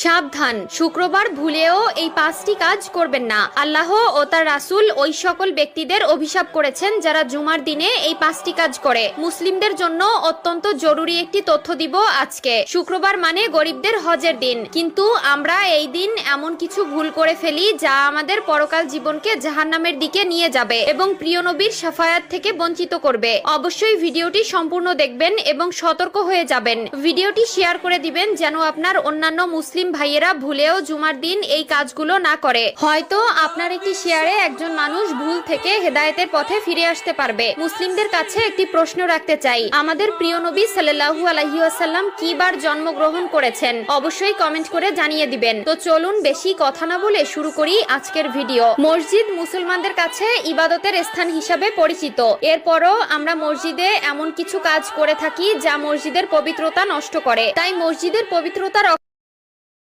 সাবধান, শুক্রবার ভুলেও এই 5টি কাজ করবেন না। আল্লাহ ও তার রাসূল ওই সকল ব্যক্তিদের অভিশাপ করেছেন যারা জুমার দিনে এই 5টি কাজ করে। মুসলিমদের জন্য অত্যন্ত জরুরি একটি তথ্য দিব আজকে। শুক্রবার মানে গরিবদের হজের দিন, কিন্তু আমরা এই দিন এমন কিছু ভুল করে ফেলি যা আমাদের পরকাল জীবনকে জাহান্নামের দিকে নিয়ে যাবে এবং প্রিয় নবীর শাফায়াত থেকে বঞ্চিত করবে। অবশ্যই ভিডিওটি সম্পূর্ণ দেখবেন এবং সতর্ক হয়ে যাবেন। ভিডিওটি শেয়ার করে দিবেন যেন আপনার অন্যান্য মুসলিম ভাইয়েরা ভুলেও জুমার দিন এই কাজগুলো না করে। হয়তো আপনার একটি শেয়ারে একজন মানুষ ভুল থেকে হেদায়েতের পথে ফিরে আসতে পারবে। মুসলিমদের কাছে একটি প্রশ্ন রাখতে চাই, আমাদের প্রিয় নবী সাল্লাল্লাহু আলাইহি ওয়াসাল্লাম কি বার জন্মগ্রহণ করেছেন? অবশ্যই কমেন্ট করে জানিয়ে দিবেন। তো চলুন বেশি কথা না বলে শুরু করি আজকের ভিডিও। মসজিদ মুসলমানদের কাছে ইবাদতের স্থান হিসাবে পরিচিত। এরপরও আমরা মসজিদে এমন কিছু কাজ করে থাকি যা মসজিদের পবিত্রতা নষ্ট করে। তাই মসজিদের পবিত্রতা